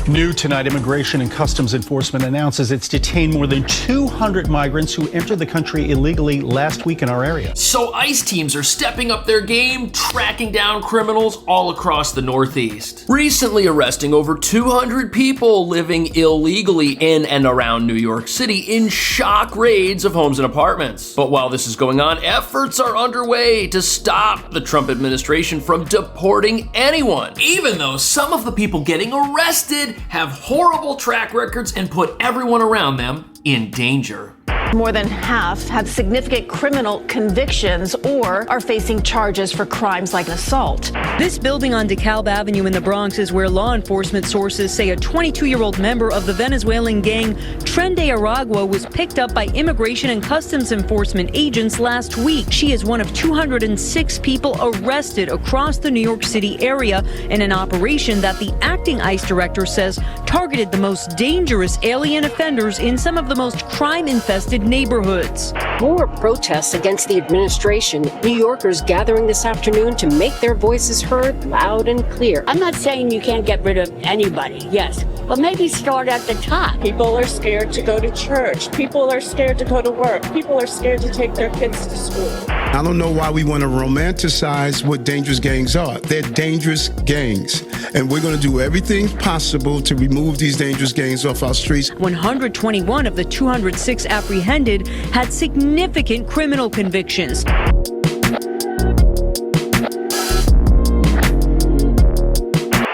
New tonight, Immigration and Customs Enforcement announces it's detained more than 200 migrants who entered the country illegally last week in our area. So ICE teams are stepping up their game, tracking down criminals all across the Northeast. Recently arresting over 200 people living illegally in and around New York City in shock raids of homes and apartments. But while this is going on, efforts are underway to stop the Trump administration from deporting anyone, even though some of the people getting arrested have horrible track records and put everyone around them in danger. More than half have significant criminal convictions or are facing charges for crimes like assault. This building on DeKalb Avenue in the Bronx is where law enforcement sources say a 22-year-old member of the Venezuelan gang Tren de Aragua was picked up by Immigration and Customs Enforcement agents last week. She is one of 206 people arrested across the New York City area in an operation that the acting ICE director says targeted the most dangerous alien offenders in some of the most crime-infested neighborhoods. More protests against the administration. New Yorkers gathering this afternoon to make their voices heard loud and clear. I'm not saying you can't get rid of anybody, yes, but maybe start at the top. People are scared to go to church. People are scared to go to work. People are scared to take their kids to school. I don't know why we want to romanticize what dangerous gangs are. They're dangerous gangs, and we're going to do everything possible to remove these dangerous gangs off our streets. 121 of the 206 apprehended had significant criminal convictions.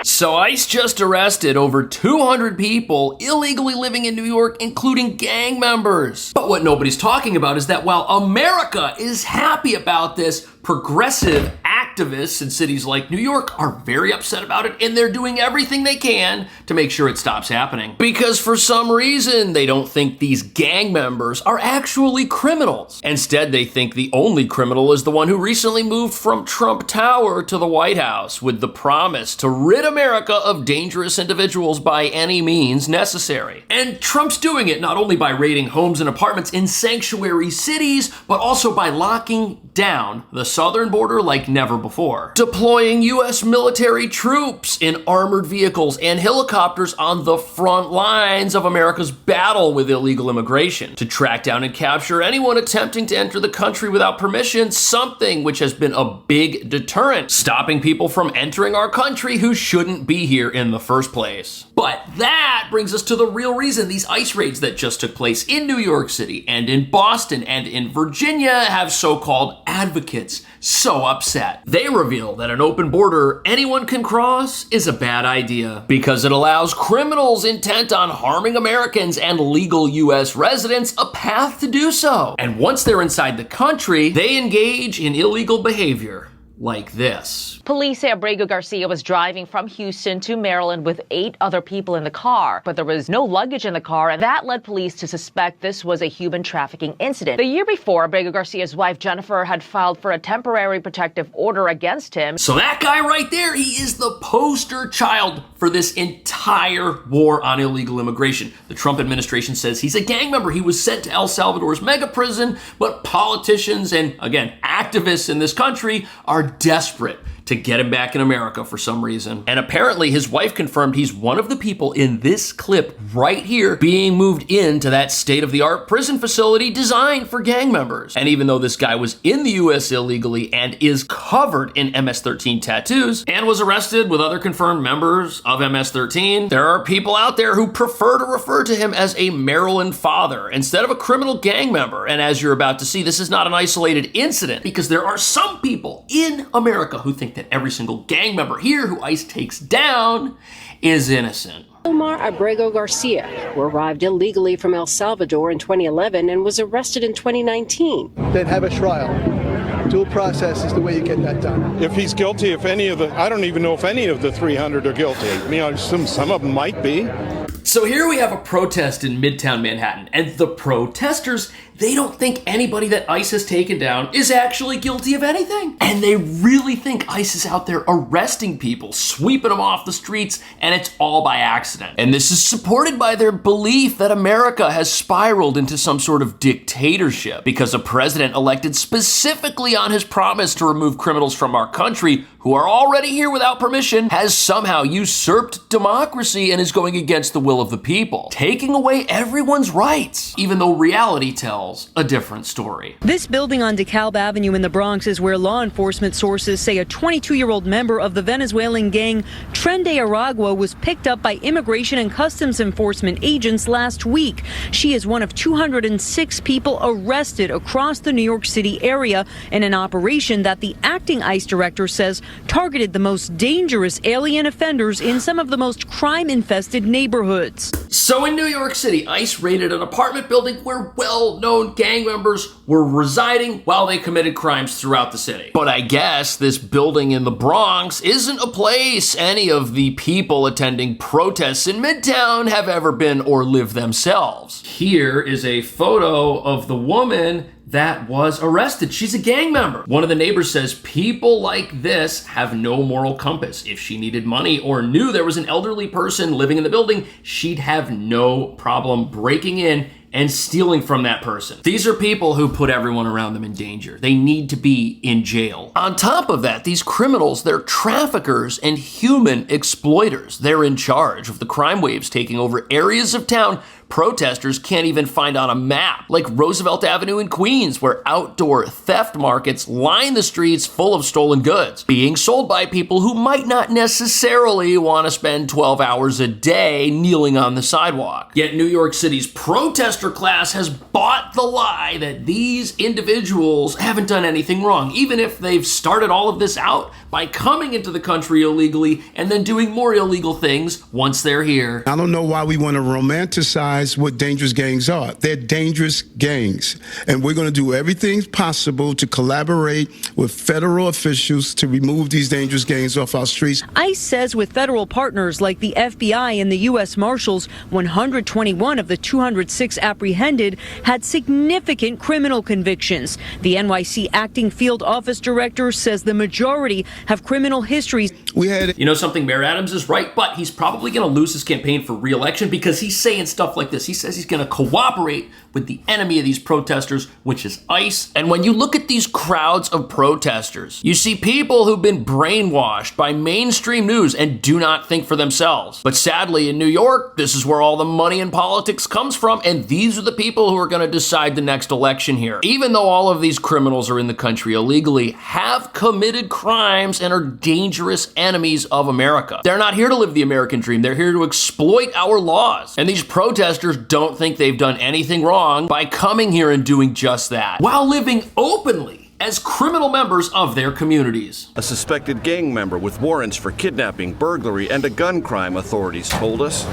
So ICE just arrested over 200 people illegally living in New York, including gang members. But what nobody's talking about is that while America is happy about this, progressive activists in cities like New York are very upset about it, and they're doing everything they can to make sure it stops happening. Because for some reason, they don't think these gang members are actually criminals. Instead, they think the only criminal is the one who recently moved from Trump Tower to the White House with the promise to rid America of dangerous individuals by any means necessary. And Trump's doing it not only by raiding homes and apartments in sanctuary cities, but also by locking down the southern border like never before. Deploying U.S. military troops in armored vehicles and helicopters on the front lines of America's battle with illegal immigration to track down and capture anyone attempting to enter the country without permission, something which has been a big deterrent, stopping people from entering our country who shouldn't be here in the first place. But that brings us to the real reason these ICE raids that just took place in New York City and in Boston and in Virginia have so-called advocates so upset. They reveal that an open border anyone can cross is a bad idea because it allows criminals intent on harming Americans and legal U.S. residents a path to do so. And once they're inside the country, they engage in illegal behavior like this. Police say Abrego Garcia was driving from Houston to Maryland with 8 other people in the car, but there was no luggage in the car, and that led police to suspect this was a human trafficking incident. The year before, Abrego Garcia's wife, Jennifer, had filed for a temporary protective order against him. So that guy right there, he is the poster child for this entire war on illegal immigration. The Trump administration says he's a gang member. He was sent to El Salvador's mega prison, but politicians and, again, activists in this country are desperate to get him back in America for some reason. And apparently his wife confirmed he's one of the people in this clip right here being moved into that state-of-the-art prison facility designed for gang members. And even though this guy was in the US illegally and is covered in MS-13 tattoos and was arrested with other confirmed members of MS-13, there are people out there who prefer to refer to him as a Maryland father instead of a criminal gang member. And as you're about to see, this is not an isolated incident because there are some people in America who think that every single gang member here who ICE takes down is innocent. Omar Abrego Garcia, who arrived illegally from El Salvador in 2011 and was arrested in 2019. Then have a trial. Dual process is the way you get that done. If he's guilty, I don't even know if any of the 300 are guilty. I mean, I assume some of them might be. So here we have a protest in Midtown Manhattan, and the protesters, they don't think anybody that ICE has taken down is actually guilty of anything. And they really think ICE is out there arresting people, sweeping them off the streets, and it's all by accident. And this is supported by their belief that America has spiraled into some sort of dictatorship because a president elected specifically on his promise to remove criminals from our country who are already here without permission has somehow usurped democracy and is going against the will of the people, taking away everyone's rights, even though reality tells a different story. This building on DeKalb Avenue in the Bronx is where law enforcement sources say a 22-year-old member of the Venezuelan gang Tren de Aragua was picked up by Immigration and Customs Enforcement agents last week. She is one of 206 people arrested across the New York City area in an operation that the acting ICE director says targeted the most dangerous alien offenders in some of the most crime-infested neighborhoods. So in New York City, ICE raided an apartment building where well-known gang members were residing while they committed crimes throughout the city. But I guess this building in the Bronx isn't a place any of the people attending protests in Midtown have ever been or lived themselves. Here is a photo of the woman that was arrested. She's a gang member. One of the neighbors says people like this have no moral compass. If she needed money or knew there was an elderly person living in the building, she'd have no problem breaking in and stealing from that person. These are people who put everyone around them in danger. They need to be in jail. On top of that, these criminals, they're traffickers and human exploiters. They're in charge of the crime waves taking over areas of town protesters can't even find on a map, like Roosevelt Avenue in Queens, where outdoor theft markets line the streets full of stolen goods, being sold by people who might not necessarily want to spend 12 hours a day kneeling on the sidewalk. Yet New York City's protester class has bought the lie that these individuals haven't done anything wrong, even if they've started all of this out by coming into the country illegally and then doing more illegal things once they're here. I don't know why we want to romanticize what dangerous gangs are. They're dangerous gangs. And we're going to do everything possible to collaborate with federal officials to remove these dangerous gangs off our streets. ICE says with federal partners like the FBI and the U.S. Marshals, 121 of the 206 apprehended had significant criminal convictions. The NYC acting field office director says the majority have criminal histories. You know something, Mayor Adams is right, but he's probably going to lose his campaign for re-election because he's saying stuff like this. He says he's going to cooperate with the enemy of these protesters, which is ICE. And when you look at these crowds of protesters, you see people who've been brainwashed by mainstream news and do not think for themselves. But sadly, in New York, this is where all the money in politics comes from, and these are the people who are going to decide the next election here. Even though all of these criminals are in the country illegally, have committed crimes and are dangerous enemies of America. They're not here to live the American dream. They're here to exploit our laws. And these protesters don't think they've done anything wrong by coming here and doing just that, while living openly as criminal members of their communities. A suspected gang member with warrants for kidnapping, burglary, and a gun crime, authorities told us.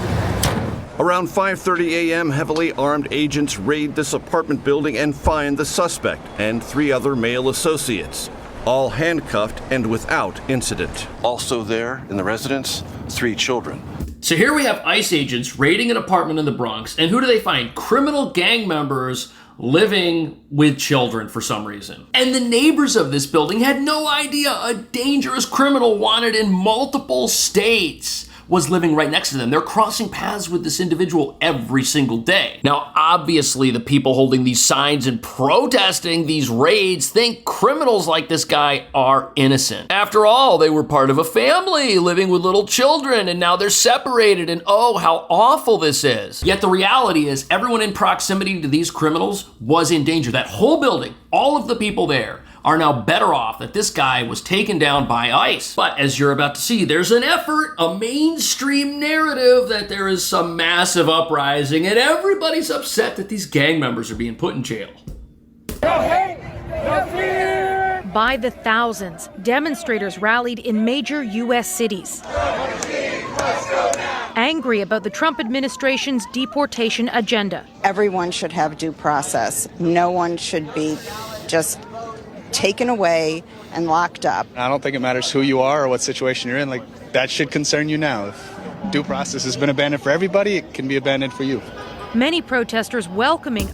Around 5:30 a.m., heavily armed agents raid this apartment building and find the suspect and 3 other male associates, all handcuffed and without incident. Also there in the residence, 3 children. So here we have ICE agents raiding an apartment in the Bronx, and who do they find? Criminal gang members living with children for some reason. And the neighbors of this building had no idea a dangerous criminal wanted in multiple states was living right next to them. They're crossing paths with this individual every single day. Now, obviously, the people holding these signs and protesting these raids think criminals like this guy are innocent. After all, they were part of a family living with little children, and now they're separated, and oh, how awful this is. Yet the reality is everyone in proximity to these criminals was in danger. That whole building, all of the people there, are now better off that this guy was taken down by ICE. But as you're about to see, there's an effort, a mainstream narrative that there is some massive uprising and everybody's upset that these gang members are being put in jail. No hate, no fear. By the thousands, demonstrators rallied in major U.S. cities, angry about the Trump administration's deportation agenda. Everyone should have due process. No one should be just taken away and locked up. I don't think it matters who you are or what situation you're in. Like, that should concern you now. due process has been abandoned for everybody, it can be abandoned for you. Many protesters welcoming.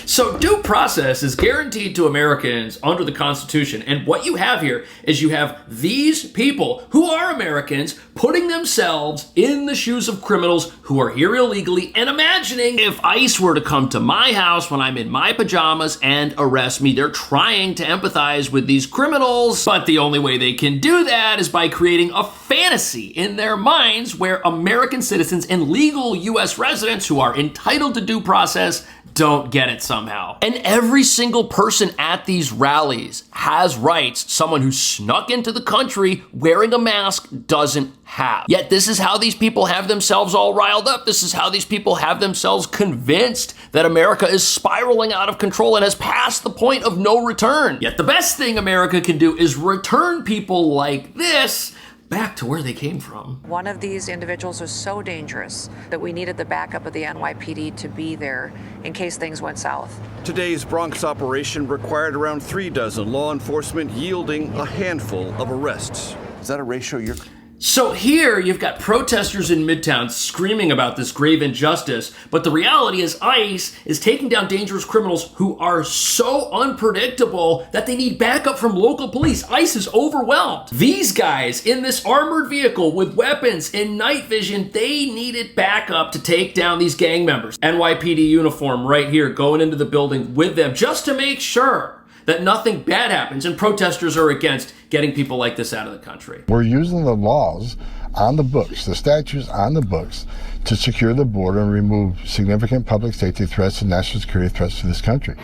So due process is guaranteed to Americans under the Constitution. And what you have here is you have these people who are Americans putting themselves in the shoes of criminals who are here illegally and imagining if ICE were to come to my house when I'm in my pajamas and arrest me. They're trying to empathize with these criminals, but the only way they can do that is by creating a fantasy in their minds where American citizens and legal U.S. residents who are entitled to due process don't get it somehow. And every single person at these rallies has rights someone who snuck into the country wearing a mask doesn't have. Yet this is how these people have themselves all riled up. This is how these people have themselves convinced that America is spiraling out of control and has passed the point of no return. Yet the best thing America can do is return people like this back to where they came from. One of these individuals was so dangerous that we needed the backup of the NYPD to be there in case things went south. Today's Bronx operation required around 36 law enforcement yielding a handful of arrests. Is that a ratio you're... So here you've got protesters in Midtown screaming about this grave injustice, but the reality is ICE is taking down dangerous criminals who are so unpredictable that they need backup from local police. ICE is overwhelmed. These guys in this armored vehicle with weapons and night vision, they needed backup to take down these gang members. NYPD uniform right here going into the building with them just to make sure that nothing bad happens, and protesters are against getting people like this out of the country. We're using the laws on the books, the statutes on the books, to secure the border and remove significant public safety threats and national security threats to this country.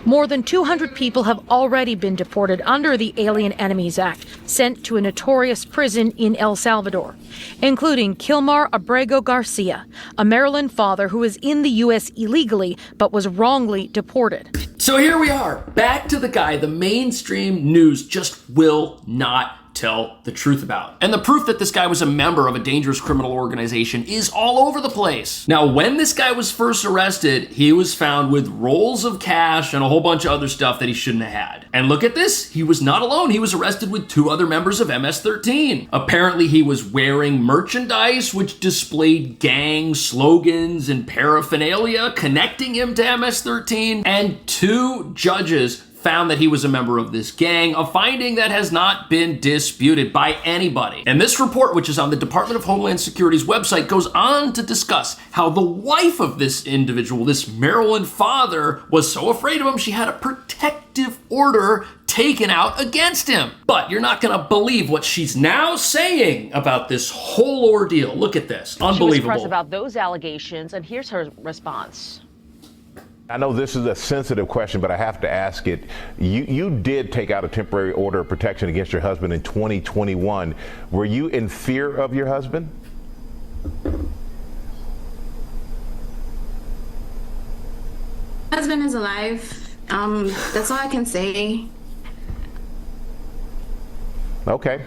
More than 200 people have already been deported under the Alien Enemies Act, sent to a notorious prison in El Salvador, including Kilmar Abrego Garcia, a Maryland father who is in the U.S. illegally but was wrongly deported. So here we are, back to the guy the mainstream news just will not tell the truth about. And the proof that this guy was a member of a dangerous criminal organization is all over the place. Now, when this guy was first arrested, he was found with rolls of cash and a whole bunch of other stuff that he shouldn't have had. And look at this, he was not alone. He was arrested with 2 other members of MS-13. Apparently, he was wearing merchandise which displayed gang slogans and paraphernalia connecting him to MS-13, and 2 judges found that he was a member of this gang, a finding that has not been disputed by anybody. And this report, which is on the Department of Homeland Security's website, goes on to discuss how the wife of this individual, this Maryland father, was so afraid of him, she had a protective order taken out against him. But you're not gonna believe what she's now saying about this whole ordeal. Look at this, unbelievable. She was pressed about those allegations, and here's her response. I know this is a sensitive question, but I have to ask it. You did take out a temporary order of protection against your husband in 2021. Were you in fear of your husband? My husband is alive. That's all I can say. Okay.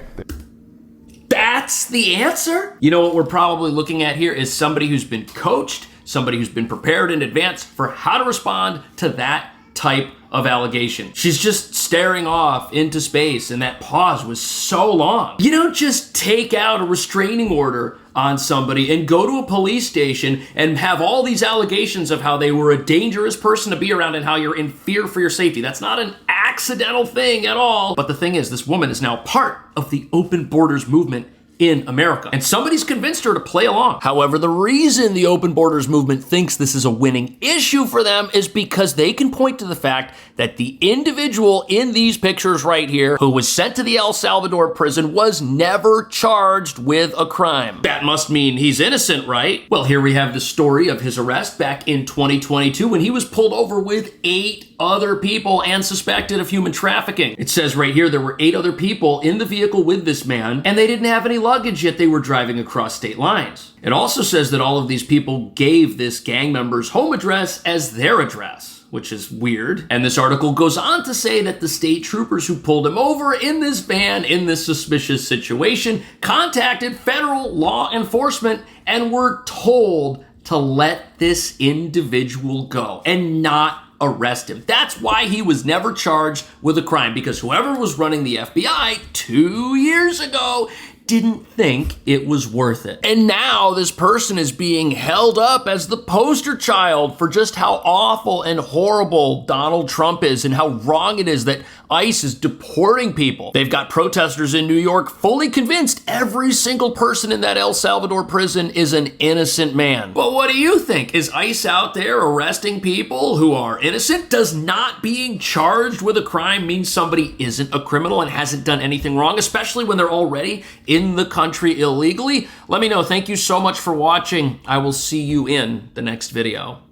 That's the answer? You know what we're probably looking at here is somebody who's been coached, somebody who's been prepared in advance for how to respond to that type of allegation. She's just staring off into space, and that pause was so long. You don't just take out a restraining order on somebody and go to a police station and have all these allegations of how they were a dangerous person to be around and how you're in fear for your safety. That's not an accidental thing at all. But the thing is, this woman is now part of the open borders movement in America, and somebody's convinced her to play along. However, the reason the open borders movement thinks this is a winning issue for them is because they can point to the fact that the individual in these pictures right here who was sent to the El Salvador prison was never charged with a crime. That must mean he's innocent, right? Well, here we have the story of his arrest back in 2022 when he was pulled over with 8 other people and suspected of human trafficking. It says right here there were 8 other people in the vehicle with this man, and they didn't have any luggage, yet they were driving across state lines. It also says that all of these people gave this gang member's home address as their address, which is weird. And this article goes on to say that the state troopers who pulled him over in this van in this suspicious situation contacted federal law enforcement and were told to let this individual go and not arrest him. That's why he was never charged with a crime, because whoever was running the FBI 2 years ago didn't think it was worth it. And now this person is being held up as the poster child for just how awful and horrible Donald Trump is and how wrong it is that ICE is deporting people. They've got protesters in New York fully convinced every single person in that El Salvador prison is an innocent man. But what do you think? Is ICE out there arresting people who are innocent? Does not being charged with a crime mean somebody isn't a criminal and hasn't done anything wrong, especially when they're already in the country illegally? Let me know. Thank you so much for watching. I will see you in the next video.